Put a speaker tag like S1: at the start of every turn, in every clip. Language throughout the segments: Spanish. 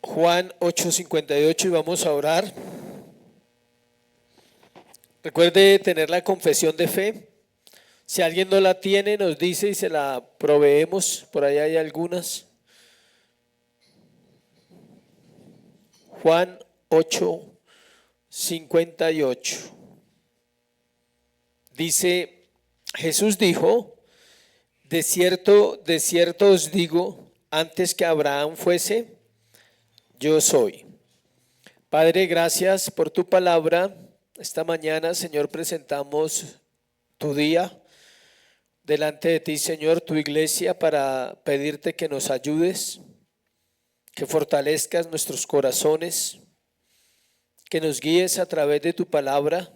S1: Juan 8:58 y vamos a orar. Recuerde tener la confesión de fe. Si alguien no la tiene, nos dice y se la proveemos. Por ahí hay algunas. Juan 8:58. Dice, Jesús dijo, de cierto os digo, antes que Abraham fuese, yo soy. Padre, gracias por tu palabra. Esta mañana, Señor, presentamos tu día delante de ti, Señor, tu iglesia, para pedirte que nos ayudes, que fortalezcas nuestros corazones, que nos guíes a través de tu palabra,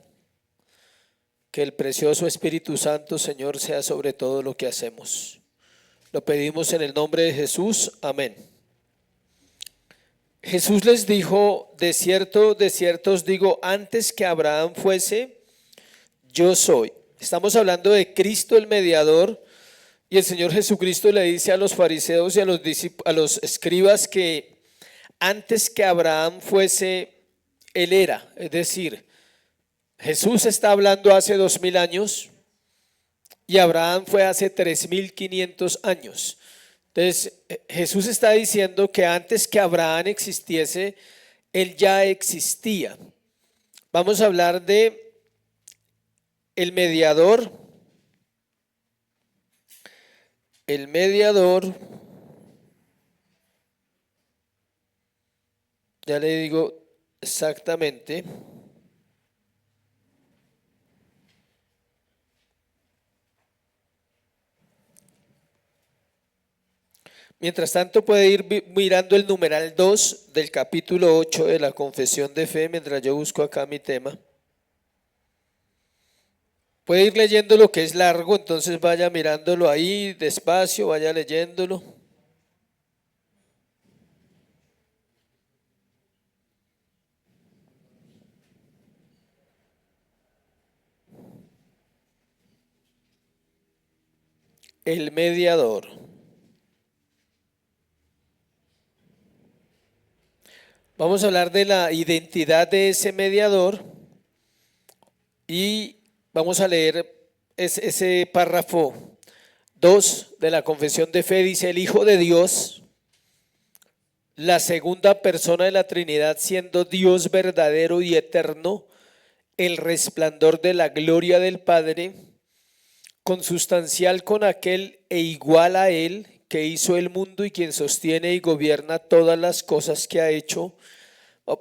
S1: que el precioso Espíritu Santo, Señor, sea sobre todo lo que hacemos. Lo pedimos en el nombre de Jesús. Amén. Jesús les dijo, de cierto os digo, antes que Abraham fuese, yo soy. Estamos hablando de Cristo el mediador, y el Señor Jesucristo le dice a los fariseos y a los escribas que antes que Abraham fuese, Él era. Es decir, Jesús está hablando hace 2000 años y Abraham fue hace 3500 años. Entonces, Jesús está diciendo que antes que Abraham existiese, Él ya existía. Vamos a hablar de el mediador. El mediador, ya le digo exactamente. Mientras tanto puede ir mirando el numeral 2 del capítulo 8 de la confesión de fe mientras yo busco acá mi tema. Puede ir leyendo lo que es largo, entonces vaya mirándolo ahí despacio, vaya leyéndolo. El mediador. Vamos a hablar de la identidad de ese mediador y vamos a leer ese párrafo 2 de la confesión de fe. Dice, el Hijo de Dios, la segunda persona de la Trinidad, siendo Dios verdadero y eterno, el resplandor de la gloria del Padre, consustancial con aquel e igual a él, que hizo el mundo y quien sostiene y gobierna todas las cosas que ha hecho.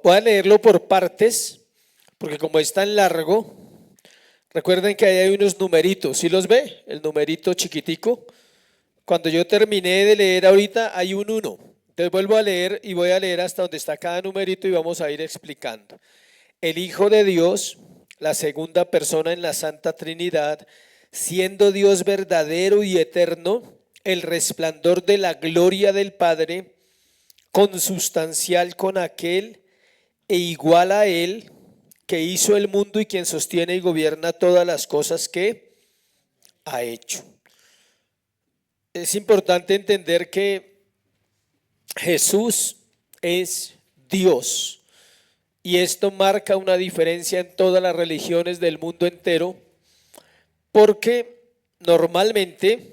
S1: Voy a leerlo por partes, porque como es tan largo, recuerden que ahí hay unos numeritos. ¿Sí los ve? El numerito chiquitico. Cuando yo terminé de leer ahorita, hay un 1. Entonces vuelvo a leer y voy a leer hasta donde está cada numerito y vamos a ir explicando. El Hijo de Dios, la segunda persona en la Santa Trinidad, siendo Dios verdadero y eterno, el resplandor de la gloria del Padre, consustancial con aquel e igual a él, que hizo el mundo y quien sostiene y gobierna todas las cosas que ha hecho. Es importante entender que Jesús es Dios, y esto marca una diferencia en todas las religiones del mundo entero, porque normalmente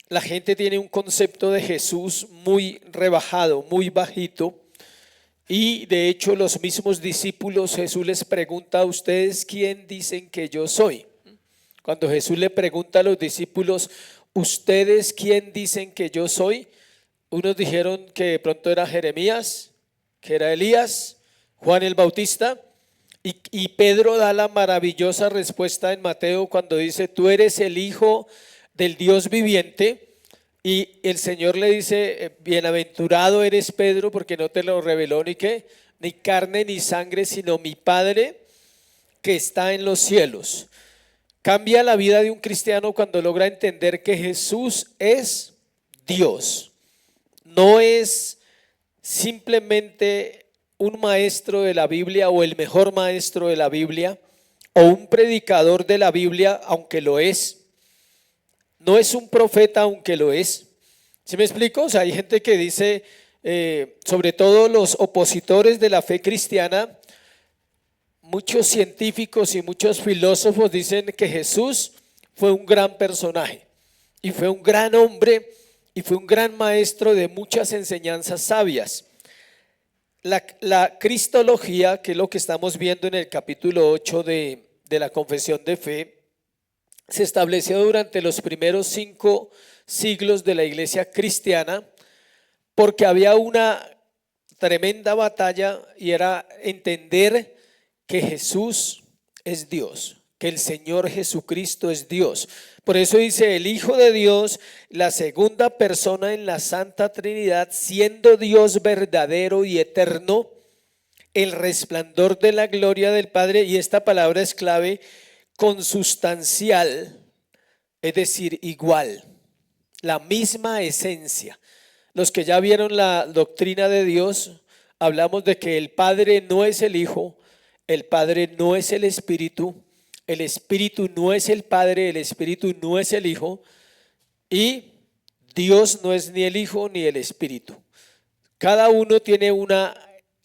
S1: la gente tiene un concepto de Jesús muy rebajado, muy bajito, y de hecho los mismos discípulos, Jesús les pregunta a ustedes, ¿quién dicen que yo soy? Cuando Jesús le pregunta a los discípulos, ¿ustedes quién dicen que yo soy? Unos dijeron que de pronto era Jeremías, que era Elías, Juan el Bautista, y Pedro da la maravillosa respuesta en Mateo cuando dice, tú eres el Hijo del Dios viviente, y el Señor le dice, bienaventurado eres Pedro, porque no te lo reveló ni carne ni sangre, sino mi Padre que está en los cielos. Cambia la vida de un cristiano cuando logra entender que Jesús es Dios. No es simplemente un maestro de la Biblia o el mejor maestro de la Biblia o un predicador de la Biblia, aunque lo es. No es un profeta, aunque lo es. ¿Sí me explico? O sea, hay gente que dice, sobre todo los opositores de la fe cristiana, muchos científicos y muchos filósofos dicen que Jesús fue un gran personaje y fue un gran hombre y fue un gran maestro de muchas enseñanzas sabias. La cristología, que es lo que estamos viendo en el capítulo 8 de la Confesión de Fe, se estableció durante los primeros 5 siglos de la iglesia cristiana, porque había una tremenda batalla y era entender que Jesús es Dios, que el Señor Jesucristo es Dios. Por eso dice el Hijo de Dios, la segunda persona en la Santa Trinidad, siendo Dios verdadero y eterno, el resplandor de la gloria del Padre. Y esta palabra es clave, consustancial, es decir, igual, la misma esencia. Los que ya vieron la doctrina de Dios, hablamos de que el Padre no es el Hijo, el Padre no es el Espíritu no es el Padre, el Espíritu no es el Hijo, y Dios no es ni el Hijo ni el Espíritu. Cada uno tiene una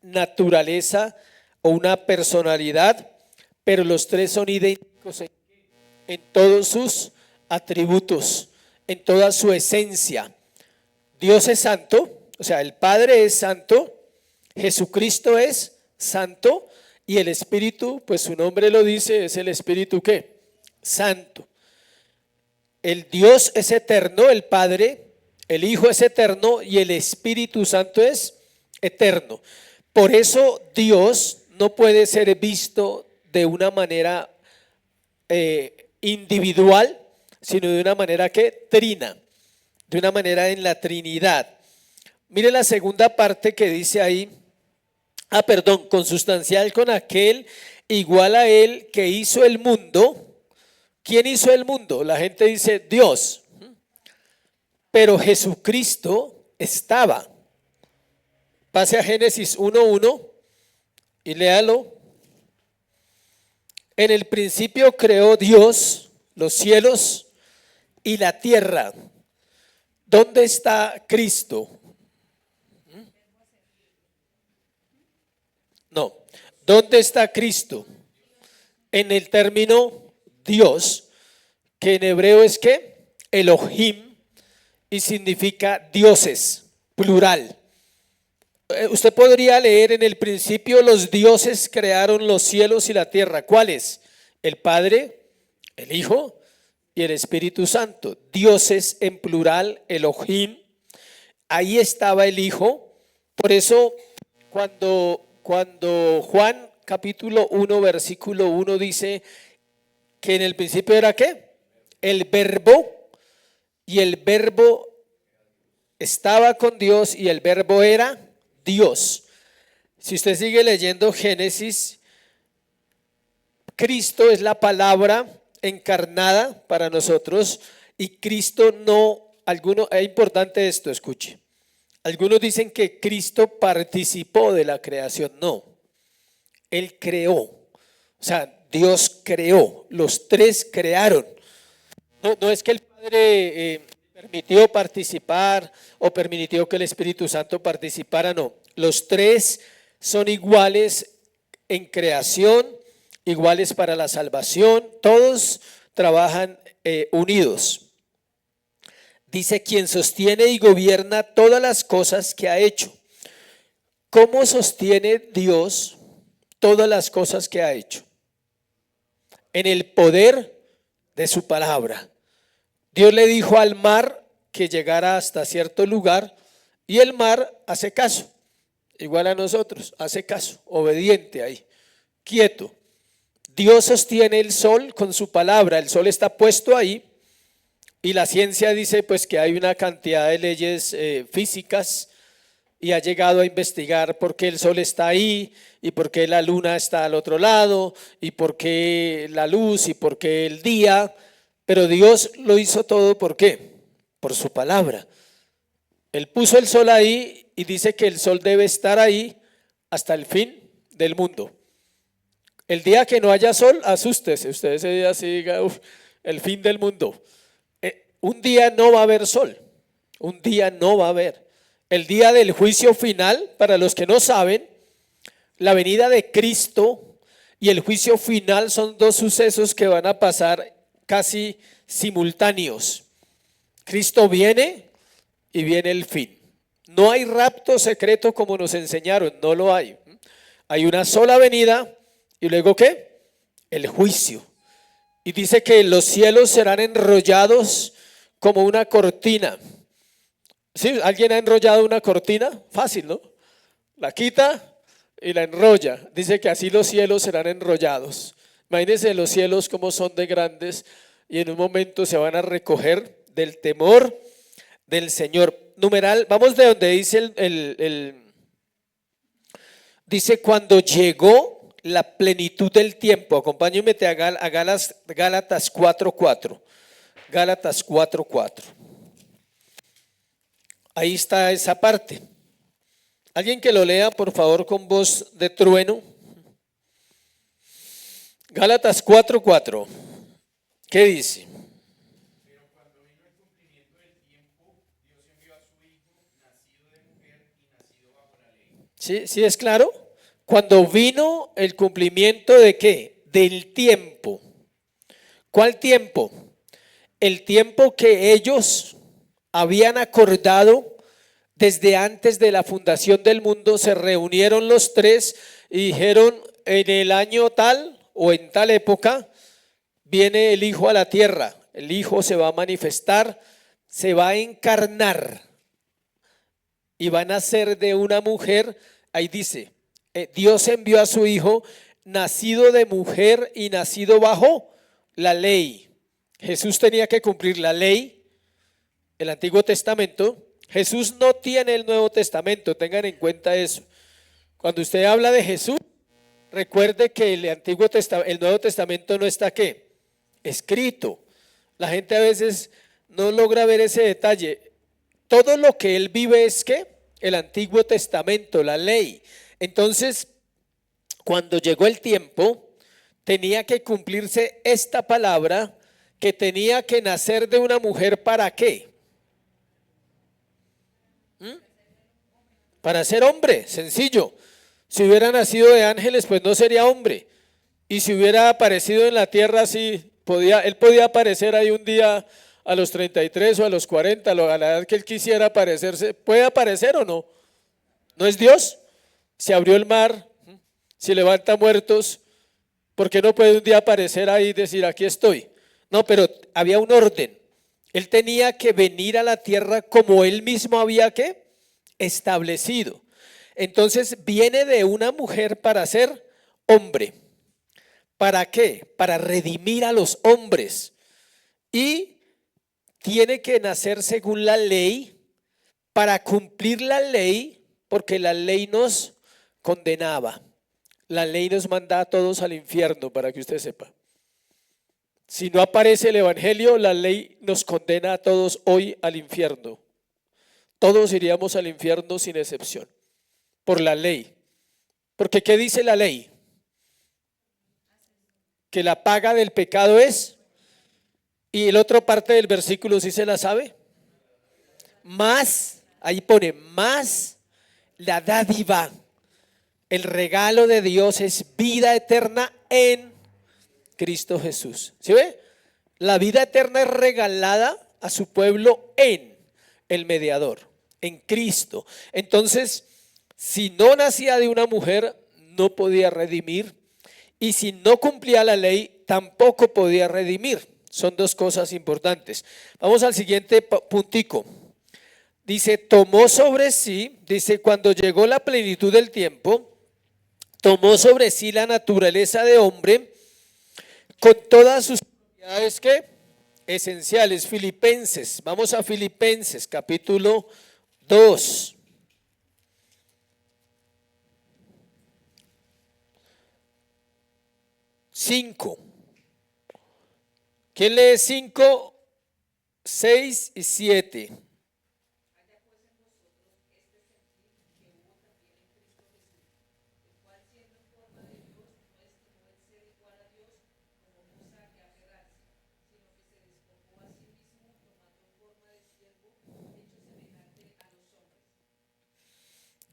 S1: naturaleza o una personalidad, pero los tres son idénticos en todos sus atributos, en toda su esencia. Dios es santo, o sea, el Padre es santo, Jesucristo es santo, y el Espíritu, pues su nombre lo dice, es el Espíritu ¿qué? Santo. El Dios es eterno, el Padre, el Hijo es eterno y el Espíritu Santo es eterno. Por eso Dios no puede ser visto de una manera individual, sino de una manera que trina, de una manera en la Trinidad. Mire la segunda parte que dice ahí. Consustancial con aquel, igual a él que hizo el mundo. ¿Quién hizo el mundo? La gente dice Dios, pero Jesucristo estaba. Pase a Génesis 1:1 y léalo. En el principio creó Dios los cielos y la tierra. ¿Dónde está Cristo? No, ¿dónde está Cristo? En el término Dios, que en hebreo es ¿qué? Elohim, y significa dioses, plural. Usted podría leer en el principio los dioses crearon los cielos y la tierra. ¿Cuáles? El Padre, el Hijo y el Espíritu Santo. Dioses en plural, Elohim. Ahí estaba el Hijo. Por eso cuando Juan capítulo 1 versículo 1 dice que en el principio era ¿qué? El verbo, y el verbo estaba con Dios y el verbo era Dios. Si usted sigue leyendo Génesis, Cristo es la palabra encarnada para nosotros, y Cristo no, es importante esto, escuche. Algunos dicen que Cristo participó de la creación. No, Él creó. O sea, Dios creó. Los tres crearon. No es que el Padre permitió participar o permitió que el Espíritu Santo participara. No, los tres son iguales en creación, iguales para la salvación. Todos trabajan unidos. Dice, quien sostiene y gobierna todas las cosas que ha hecho. ¿Cómo sostiene Dios todas las cosas que ha hecho? En el poder de su palabra. Dios le dijo al mar que llegara hasta cierto lugar y el mar hace caso. Igual a nosotros, hace caso, obediente ahí, quieto. Dios sostiene el sol con su palabra. El sol está puesto ahí. Y la ciencia dice pues que hay una cantidad de leyes físicas, y ha llegado a investigar por qué el sol está ahí y por qué la luna está al otro lado y por qué la luz y por qué el día. Pero Dios lo hizo todo, ¿por qué? Por su palabra. Él puso el sol ahí y dice que el sol debe estar ahí hasta el fin del mundo. El día que no haya sol, asústese. Usted ese día sí diga, el fin del mundo. Un día no va a haber sol, un día no va a haber. el día del juicio final. Para los que no saben, la venida de Cristo y el juicio final son dos sucesos que van a pasar casi simultáneos. Cristo viene y viene el fin. No hay rapto secreto como nos enseñaron, no lo hay. Hay una sola venida y luego ¿qué? El juicio. Y dice que los cielos serán enrollados como una cortina. ¿Sí? ¿Alguien ha enrollado una cortina? Fácil, ¿no? La quita y la enrolla. Dice que así los cielos serán enrollados. Imagínense los cielos como son de grandes y en un momento se van a recoger del temor del Señor. Numeral, vamos de donde dice dice cuando llegó la plenitud del tiempo. Acompáñenme a Gálatas 4:4. Gálatas 4:4. Ahí está esa parte. Alguien que lo lea, por favor, con voz de trueno. Gálatas 4:4. ¿Qué dice?
S2: Pero cuando vino el cumplimiento del tiempo, Dios envió a su Hijo, nacido de mujer y nacido bajo la ley.
S1: ¿Sí? ¿Sí es claro? Cuando vino el cumplimiento de ¿qué? Del tiempo. ¿Cuál tiempo? El tiempo que ellos habían acordado desde antes de la fundación del mundo. Se reunieron los tres y dijeron: en el año tal o en tal época viene el Hijo a la tierra. El Hijo se va a manifestar, se va a encarnar y va a nacer de una mujer. Ahí dice, Dios envió a su Hijo, nacido de mujer y nacido bajo la ley. Jesús tenía que cumplir la ley, el Antiguo Testamento. Jesús no tiene el Nuevo Testamento, tengan en cuenta eso. Cuando usted habla de Jesús, recuerde que el Nuevo Testamento no está ¿qué? Escrito. La gente a veces no logra ver ese detalle. Todo lo que él vive es ¿qué? El Antiguo Testamento, la ley. Entonces, cuando llegó el tiempo, tenía que cumplirse esta palabra, que tenía que nacer de una mujer. ¿Para qué? Para ser hombre, sencillo. Si hubiera nacido de ángeles, pues no sería hombre. Y si hubiera aparecido en la tierra, sí, él podía aparecer ahí un día a los 33 o a los 40, a la edad que él quisiera aparecerse. ¿Puede aparecer o no? ¿No es Dios? Se abrió el mar, se levanta muertos. ¿Por qué no puede un día aparecer ahí y decir: aquí estoy? No, pero había un orden. Él tenía que venir a la tierra como él mismo había ¿qué? Establecido. Entonces viene de una mujer para ser hombre. ¿Para qué? Para redimir a los hombres. Y tiene que nacer según la ley, para cumplir la ley, porque la ley nos condenaba. La ley nos manda a todos al infierno, para que usted sepa. Si no aparece el evangelio, la ley nos condena a todos hoy al infierno. Todos iríamos al infierno sin excepción, por la ley. Porque ¿qué dice la ley? Que la paga del pecado es, y el otro parte del versículo sí se la sabe, más, ahí pone, más la dádiva, el regalo de Dios es vida eterna en Cristo Jesús. ¿Sí ve? La vida eterna es regalada a su pueblo en el mediador, en Cristo. Entonces, si no nacía de una mujer, no podía redimir. Y si no cumplía la ley, tampoco podía redimir. Son dos cosas importantes. Vamos al siguiente puntico. Dice, tomó sobre sí, dice, cuando llegó la plenitud del tiempo, tomó sobre sí la naturaleza de hombre con todas sus propiedades ¿qué? Esenciales. Filipenses, vamos a Filipenses capítulo 2. Cinco. ¿Quién lee 5, 6 y 7?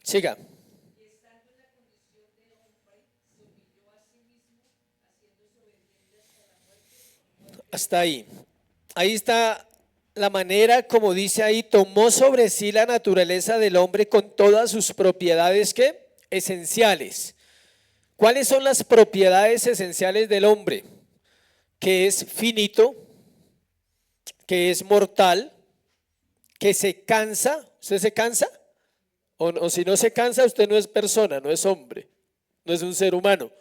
S1: Siga. Hasta ahí. Ahí está la manera, como dice ahí, tomó sobre sí la naturaleza del hombre con todas sus propiedades, ¿qué? Esenciales. ¿Cuáles son las propiedades esenciales del hombre? Que es finito, que es mortal, que se cansa. ¿Usted se cansa? O si no se cansa, usted no es persona, no es hombre, no es un ser humano.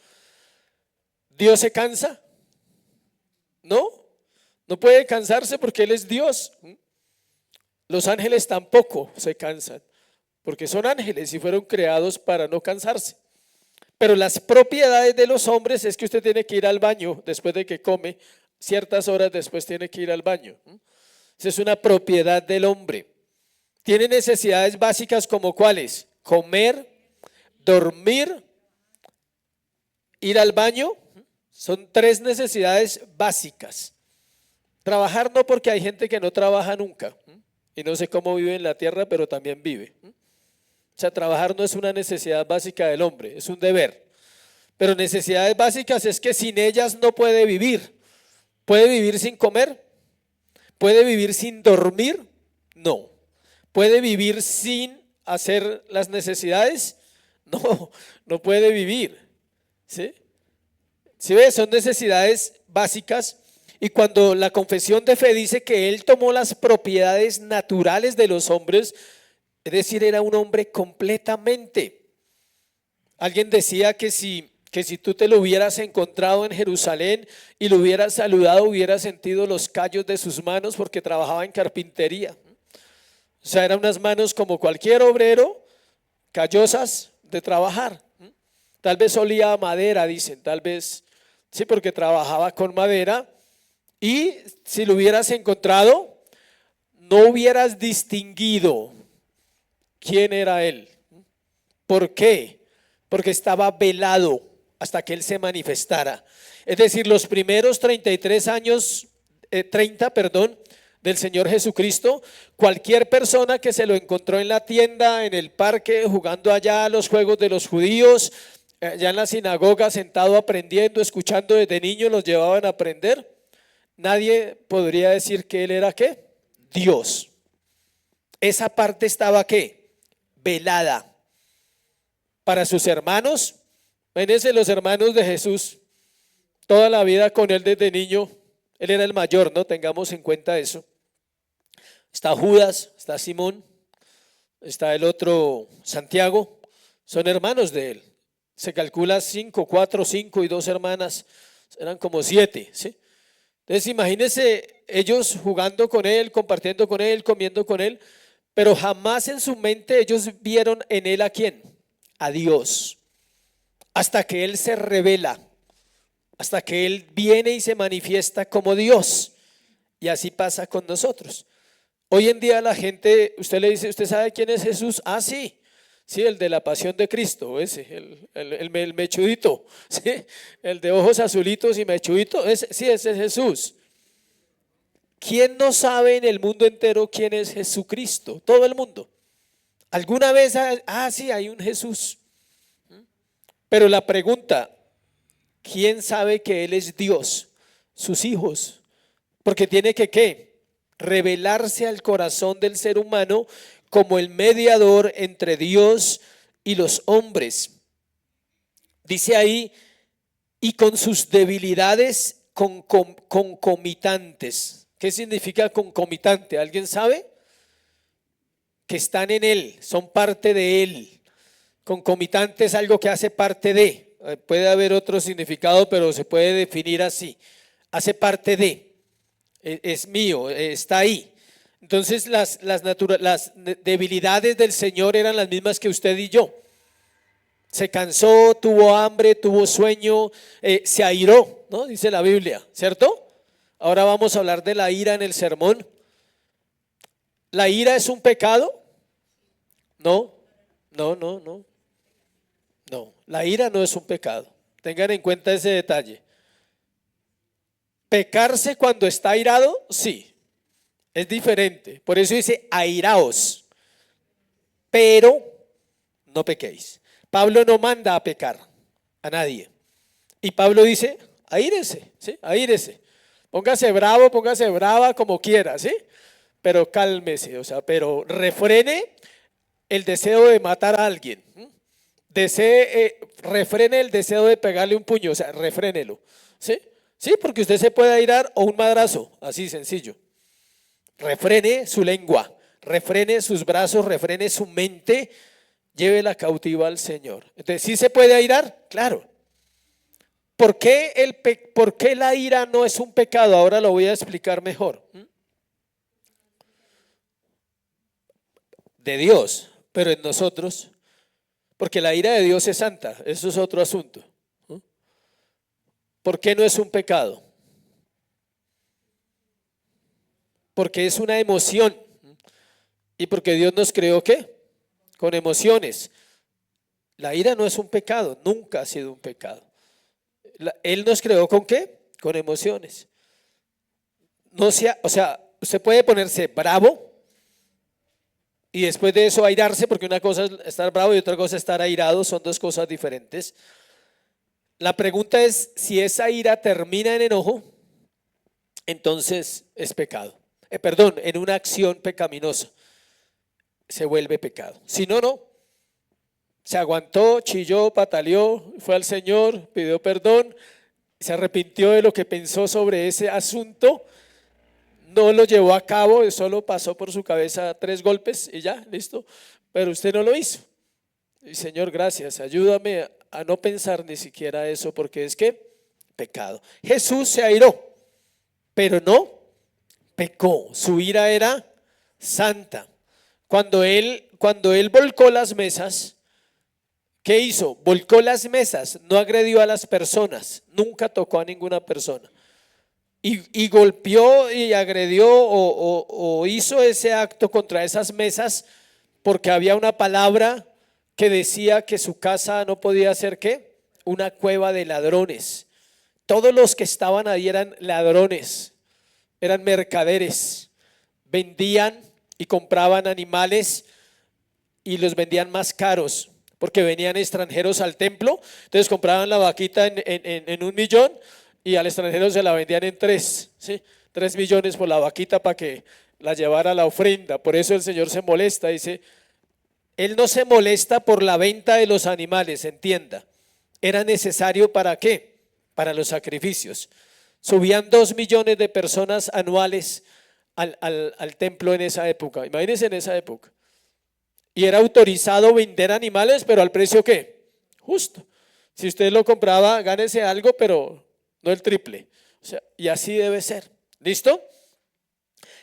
S1: ¿Dios se cansa? No, no puede cansarse porque Él es Dios. Los ángeles tampoco se cansan, porque son ángeles y fueron creados para no cansarse. Pero las propiedades de los hombres es que usted tiene que ir al baño después de que come, ciertas horas después tiene que ir al baño. Esa es una propiedad del hombre. Tiene necesidades básicas como cuáles: comer, dormir, ir al baño. Son 3 necesidades básicas. Trabajar no, porque hay gente que no trabaja nunca y no sé cómo vive en la tierra, pero también vive. O sea, trabajar no es una necesidad básica del hombre, es un deber. Pero necesidades básicas es que sin ellas no puede vivir. ¿Puede vivir sin comer? ¿Puede vivir sin dormir? No. ¿Puede vivir sin hacer las necesidades? No, no puede vivir. ¿Sí? ¿Sí ve? Son necesidades básicas. Y cuando la confesión de fe dice que Él tomó las propiedades naturales de los hombres, es decir, era un hombre completamente. Alguien decía que si tú te lo hubieras encontrado en Jerusalén y lo hubieras saludado, hubieras sentido los callos de sus manos, porque trabajaba en carpintería. O sea, eran unas manos como cualquier obrero, callosas de trabajar. Tal vez olía a madera, dicen, tal vez, sí, porque trabajaba con madera. Y si lo hubieras encontrado, no hubieras distinguido quién era él. ¿Por qué? Porque estaba velado hasta que él se manifestara. Es decir, los primeros 33 años, 30, del Señor Jesucristo, cualquier persona que se lo encontró en la tienda, en el parque, jugando allá a los juegos de los judíos, allá en la sinagoga, sentado aprendiendo, escuchando desde niño, los llevaban a aprender. Nadie podría decir que él era ¿qué? Dios. Esa parte estaba ¿qué? Velada. Para sus hermanos, imagínense los hermanos de Jesús, toda la vida con él desde niño. Él era el mayor, ¿no? Tengamos en cuenta eso. Está Judas, está Simón, está el otro Santiago, son hermanos de él. Se calcula 5, 4, 5 y 2 hermanas, eran como 7, ¿sí? Entonces imagínense ellos jugando con él, compartiendo con él, comiendo con él, pero jamás en su mente ellos vieron en él ¿a quién? A Dios. Hasta que él se revela, hasta que él viene y se manifiesta como Dios. Y así pasa con nosotros. Hoy en día la gente, usted le dice, ¿usted sabe quién es Jesús? Ah, sí. Sí, el de la pasión de Cristo, ese, el mechudito, ¿sí? El de ojos azulitos y mechudito, sí, ese es Jesús. ¿Quién no sabe en el mundo entero quién es Jesucristo? Todo el mundo. ¿Alguna vez? Sí, hay un Jesús. Pero la pregunta, ¿quién sabe que Él es Dios? Sus hijos. Porque tiene que, ¿qué? Revelarse al corazón del ser humano como el mediador entre Dios y los hombres. Dice ahí, y con sus debilidades concomitantes. ¿Qué significa concomitante? ¿Alguien sabe? Que están en él, son parte de él. Concomitante es algo que hace parte de. Puede haber otro significado, pero se puede definir así. Hace parte de. Es mío, está ahí. Entonces las debilidades del Señor eran las mismas que usted y yo. Se cansó, tuvo hambre, tuvo sueño, se airó, ¿no? Dice la Biblia, ¿cierto? Ahora vamos a hablar de la ira en el sermón. ¿La ira es un pecado? No, no, la ira no es un pecado. Tengan en cuenta ese detalle. Pecarse cuando está airado, sí. Es diferente, por eso dice airaos, pero no pequéis. Pablo no manda a pecar a nadie. Y Pablo dice, aírese, ¿sí? Aírese. Póngase bravo, póngase brava como quiera, ¿sí? Pero cálmese, o sea, pero refrene el deseo de matar a alguien. Refrene el deseo de pegarle un puño, o sea, refrénelo, ¿sí? Sí, porque usted se puede airar o un madrazo, así sencillo. Refrene su lengua, refrene sus brazos, refrene su mente, llévela cautiva al Señor. Entonces, ¿sí se puede airar? Claro. ¿Por qué la ira no es un pecado? Ahora lo voy a explicar mejor. De Dios, pero en nosotros, porque la ira de Dios es santa, eso es otro asunto. ¿Por qué no es un pecado? Porque es una emoción. ¿Y porque Dios nos creó qué? Con emociones. La ira no es un pecado, nunca ha sido un pecado. Él nos creó ¿con qué? Con emociones. O sea, usted puede ponerse bravo y después de eso airarse, porque una cosa es estar bravo y otra cosa es estar airado, son dos cosas diferentes. La pregunta es, si esa ira termina en enojo, entonces es pecado. Perdón, en una acción pecaminosa se vuelve pecado. Si no, no. Se aguantó, chilló, pataleó, fue al Señor, pidió perdón, se arrepintió de lo que pensó sobre ese asunto, no lo llevó a cabo, solo pasó por su cabeza 3 golpes y ya, listo. Pero usted no lo hizo. Y Señor, gracias, ayúdame a no pensar ni siquiera eso, porque es que pecado. Jesús se airó, pero no pecó. Su ira era santa. Cuando él volcó las mesas, ¿qué hizo? Volcó las mesas, no agredió a las personas, nunca tocó a ninguna persona. Y golpeó y agredió o hizo ese acto contra esas mesas porque había una palabra que decía que su casa no podía ser ¿qué? Una cueva de ladrones. Todos los que estaban ahí eran ladrones, eran mercaderes, vendían y compraban animales y los vendían más caros porque venían extranjeros al templo. Entonces compraban la vaquita en 1 millón y al extranjero se la vendían en 3, ¿sí? 3 millones por la vaquita para que la llevara a la ofrenda. Por eso el Señor se molesta, dice, Él no se molesta por la venta de los animales, entienda. Era necesario ¿para qué? Para los sacrificios. Subían 2 millones de personas anuales al templo en esa época. Imagínense en esa época. Y era autorizado vender animales, pero al precio ¿qué? Justo. Si usted lo compraba, gánese algo, pero no el triple. O sea, y así debe ser. ¿Listo?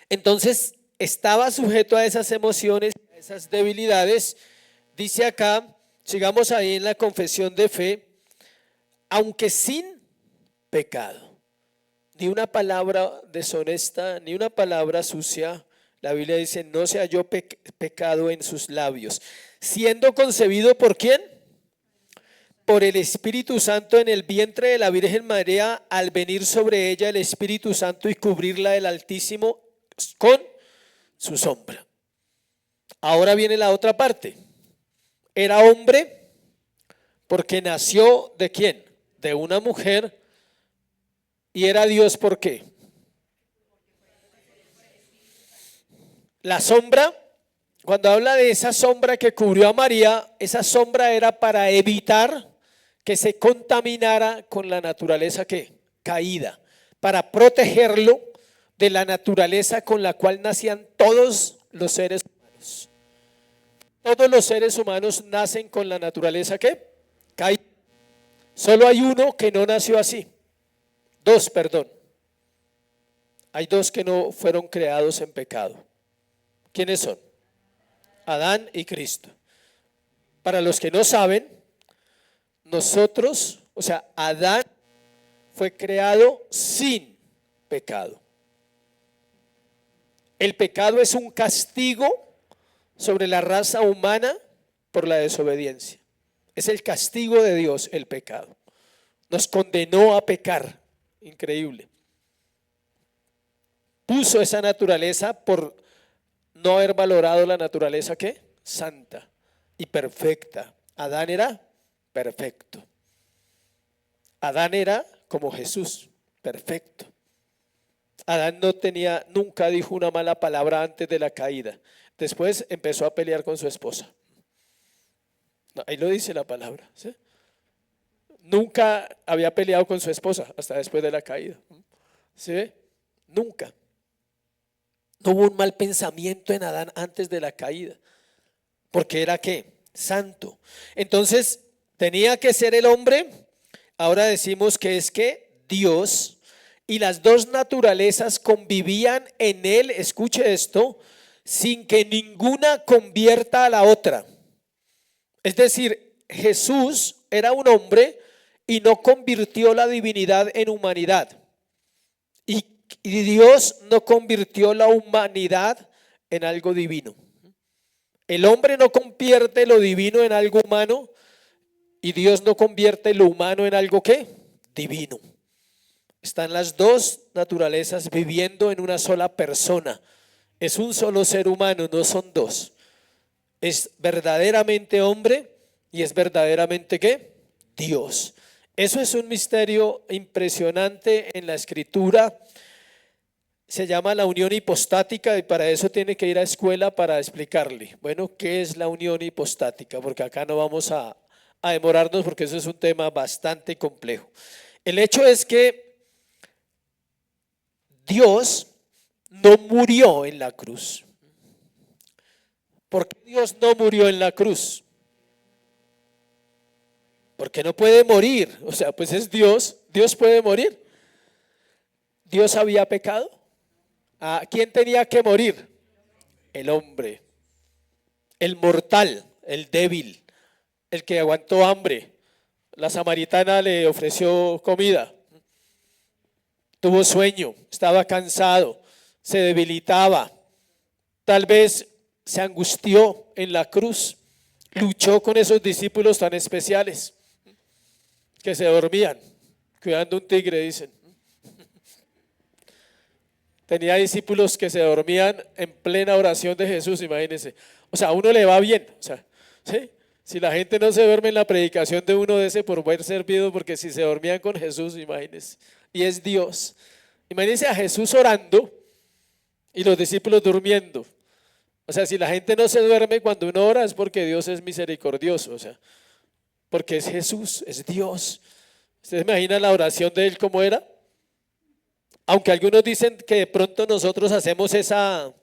S1: Entonces, estaba sujeto a esas emociones, a esas debilidades. Dice acá, sigamos ahí en la confesión de fe, aunque sin pecado. Ni una palabra deshonesta, ni una palabra sucia. La Biblia dice, no se halló pecado en sus labios. Siendo concebido ¿por quién? Por el Espíritu Santo en el vientre de la Virgen María, al venir sobre ella el Espíritu Santo y cubrirla del Altísimo con su sombra. Ahora viene la otra parte. Era hombre porque nació ¿de quién? De una mujer. Y era Dios ¿por qué? La sombra, cuando habla de esa sombra que cubrió a María, esa sombra era para evitar que se contaminara con la naturaleza ¿qué? Caída, para protegerlo de la naturaleza con la cual nacían todos los seres humanos. Todos los seres humanos nacen con la naturaleza ¿qué? Caída. Solo hay uno que no nació así. 2, perdón. Hay 2 que no fueron creados en pecado. ¿Quiénes son? Adán y Cristo. Para los que no saben, nosotros, o sea, Adán fue creado sin pecado. El pecado es un castigo sobre la raza humana por la desobediencia. Es el castigo de Dios el pecado. Nos condenó a pecar. Increíble. Puso esa naturaleza por no haber valorado la naturaleza ¿qué? Santa. y perfecta. Adán era perfecto. Adán era como Jesús, perfecto. Adán no tenía, nunca dijo una mala palabra antes de la caída. Después empezó a pelear con su esposa. No, ahí lo dice la palabra, ¿sí? Nunca había peleado con su esposa hasta después de la caída. ¿Sí? Nunca. No hubo un mal pensamiento en Adán antes de la caída. Porque era ¿qué? Santo. Entonces, tenía que ser el hombre. Ahora decimos que es que Dios y las dos naturalezas convivían en él, escuche esto, sin que ninguna convierta a la otra. Es decir, Jesús era un hombre y no convirtió la divinidad en humanidad. Y Dios no convirtió la humanidad en algo divino. El hombre no convierte lo divino en algo humano y Dios no convierte lo humano en algo ¿qué? Divino. Están las dos naturalezas viviendo en una sola persona. Es un solo ser humano, no son dos. Es verdaderamente hombre y es verdaderamente ¿qué? Dios. Eso es un misterio impresionante en la Escritura. Se llama la unión hipostática y para eso tiene que ir a escuela para explicarle. Bueno, ¿qué es la unión hipostática? Porque acá no vamos a demorarnos porque eso es un tema bastante complejo. El hecho es que Dios no murió en la cruz. ¿Por qué Dios no murió en la cruz? Porque no puede morir. O sea, pues es Dios. Dios puede morir. ¿Dios había pecado? ¿A quién tenía que morir? El hombre, el mortal, el débil, el que aguantó hambre. La samaritana le ofreció comida. Tuvo sueño, estaba cansado, se debilitaba. Tal vez se angustió en la cruz. Luchó con esos discípulos tan especiales que se dormían, cuidando un tigre, dicen. Tenía discípulos que se dormían en plena oración de Jesús, imagínense. O sea, a uno le va bien. O sea, ¿sí? Si la gente no se duerme en la predicación de uno de ese por buen servido, porque si se dormían con Jesús, imagínense. Y es Dios. Imagínense a Jesús orando y los discípulos durmiendo. O sea, si la gente no se duerme cuando uno ora es porque Dios es misericordioso. O sea, porque es Jesús, es Dios. ¿Ustedes imaginan la oración de él cómo era? Aunque algunos dicen que de pronto nosotros hacemos esa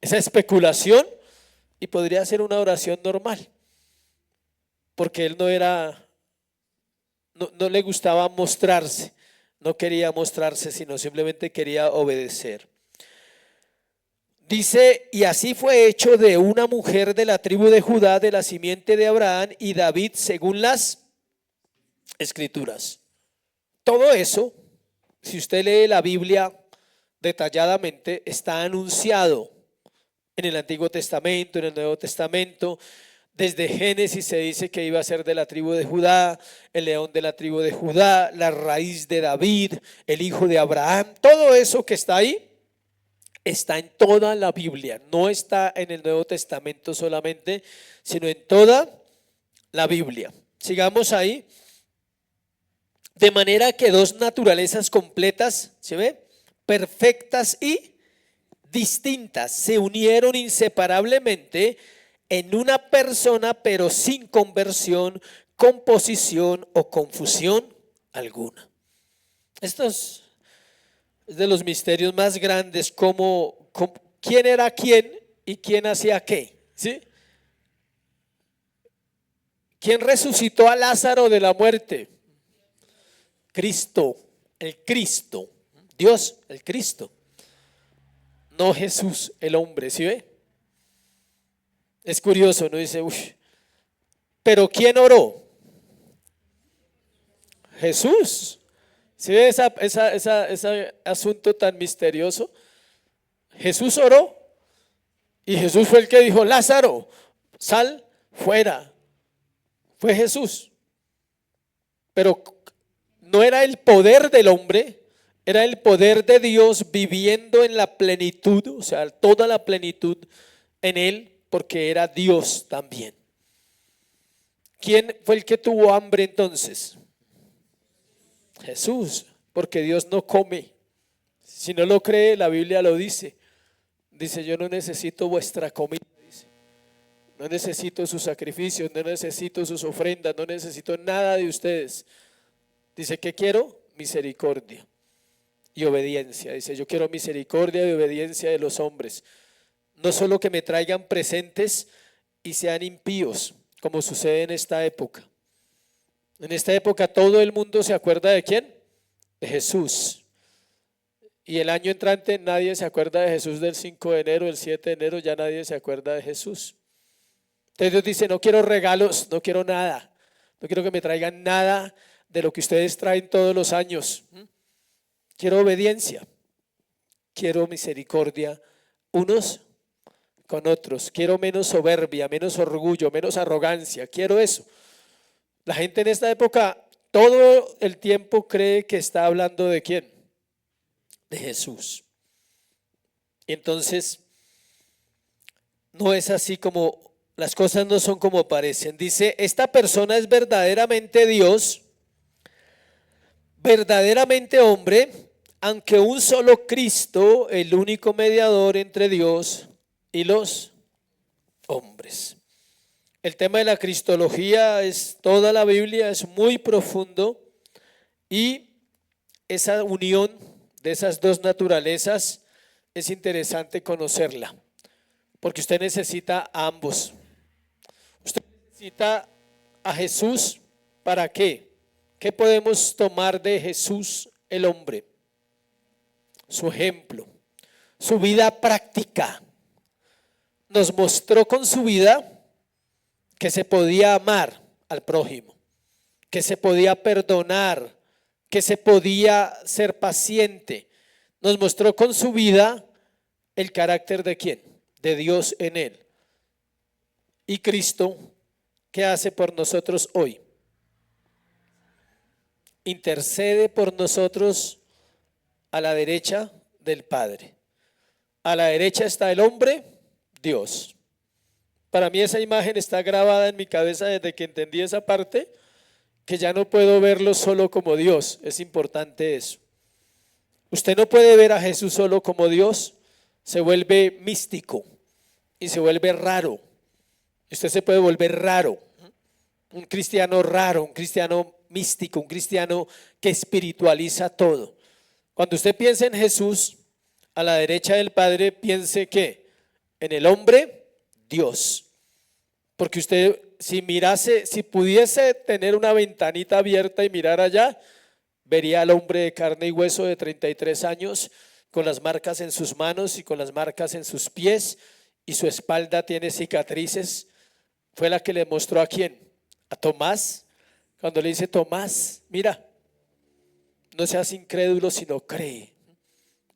S1: especulación y podría ser una oración normal, porque él no le gustaba mostrarse, no quería mostrarse, sino simplemente quería obedecer. Dice, y así fue hecho de una mujer de la tribu de Judá, de la simiente de Abraham y David, según las Escrituras. Todo eso, si usted lee la Biblia detalladamente, está anunciado en el Antiguo Testamento, en el Nuevo Testamento. Desde Génesis se dice que iba a ser de la tribu de Judá, el león de la tribu de Judá, la raíz de David, el hijo de Abraham. Todo eso que está ahí está en toda la Biblia, no está en el Nuevo Testamento solamente, sino en toda la Biblia. Sigamos ahí. De manera que dos naturalezas completas, ¿se ve? Perfectas y distintas, se unieron inseparablemente en una persona, pero sin conversión, composición o confusión alguna. Esto es de los misterios más grandes, como quién era quién y quién hacía qué, ¿sí? ¿Quién resucitó a Lázaro de la muerte? Cristo, el Cristo, Dios, el Cristo, no Jesús, el hombre, ¿sí ve? Es curioso, ¿no? Dice, uff, pero ¿quién oró? Jesús. ¿Sí ve ese asunto tan misterioso? Jesús oró y Jesús fue el que dijo, Lázaro, sal fuera. Fue Jesús. Pero no era el poder del hombre, era el poder de Dios viviendo en la plenitud, o sea, toda la plenitud en él, porque era Dios también. ¿Quién fue el que tuvo hambre entonces? Jesús, porque Dios no come. Si no lo cree, la Biblia lo dice. Dice, yo no necesito vuestra comida. Dice, no necesito sus sacrificios, no necesito sus ofrendas, no necesito nada de ustedes. Dice, ¿qué quiero? Misericordia y obediencia. Dice, yo quiero misericordia y obediencia de los hombres. No solo que me traigan presentes y sean impíos, como sucede en esta época. En esta época todo el mundo se acuerda ¿de quién? De Jesús. Y el año entrante nadie se acuerda de Jesús del 5 de enero, el 7 de enero ya nadie se acuerda de Jesús. Entonces Dios dice, no quiero regalos, no quiero nada. No quiero que me traigan nada de lo que ustedes traen todos los años. Quiero obediencia, quiero misericordia unos con otros. Quiero menos soberbia, menos orgullo, menos arrogancia. Quiero eso. La gente en esta época todo el tiempo cree que está hablando ¿de quién? De Jesús. Y entonces no es así como, las cosas no son como parecen. Dice, esta persona es verdaderamente Dios, verdaderamente hombre, aunque un solo Cristo, el único mediador entre Dios y los hombres. El tema de la cristología es toda la Biblia, es muy profundo y esa unión de esas dos naturalezas es interesante conocerla, porque usted necesita a ambos. Usted necesita a Jesús, ¿para qué? ¿Qué podemos tomar de Jesús el hombre? Su ejemplo, su vida práctica. Nos mostró con su vida que se podía amar al prójimo, que se podía perdonar, que se podía ser paciente. Nos mostró con su vida el carácter de ¿quién? De Dios en él. Y Cristo, ¿qué hace por nosotros hoy? Intercede por nosotros a la derecha del Padre. A la derecha está el hombre, Dios. Para mí esa imagen está grabada en mi cabeza desde que entendí esa parte, que ya no puedo verlo solo como Dios. Es importante eso. Usted no puede ver a Jesús solo como Dios, se vuelve místico y se vuelve raro. Usted se puede volver raro, un cristiano raro, un cristiano místico, un cristiano que espiritualiza todo. Cuando usted piensa en Jesús, a la derecha del Padre, piense que en el hombre, Dios. Porque usted, si mirase, si pudiese tener una ventanita abierta y mirar allá, vería al hombre de carne y hueso de 33 años, con las marcas en sus manos y con las marcas en sus pies, y su espalda tiene cicatrices. Fue la que le mostró ¿a quién? A Tomás, cuando le dice, Tomás, mira, no seas incrédulo sino cree.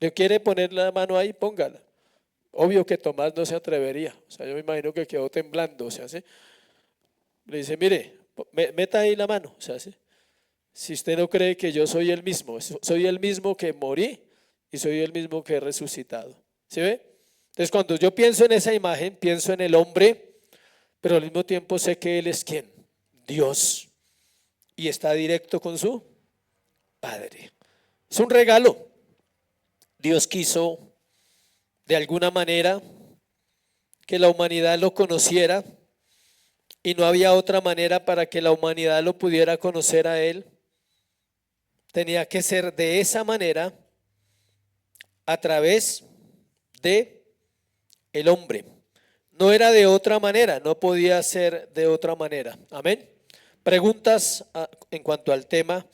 S1: ¿Le quiere poner la mano ahí? Póngala. Obvio que Tomás no se atrevería, o sea, yo me imagino que quedó temblando, o sea, ¿sí? Le dice, mire, meta ahí la mano, o sea, ¿sí? Si usted no cree que yo soy el mismo que morí y soy el mismo que he resucitado, ¿sí ve? Entonces cuando yo pienso en esa imagen, pienso en el hombre, pero al mismo tiempo sé que él es ¿quién? Dios, y está directo con su Padre. Es un regalo. Dios quiso de alguna manera que la humanidad lo conociera y no había otra manera para que la humanidad lo pudiera conocer a él. Tenía que ser de esa manera a través de el hombre. No era de otra manera, no podía ser de otra manera. Amén. Preguntas en cuanto al tema.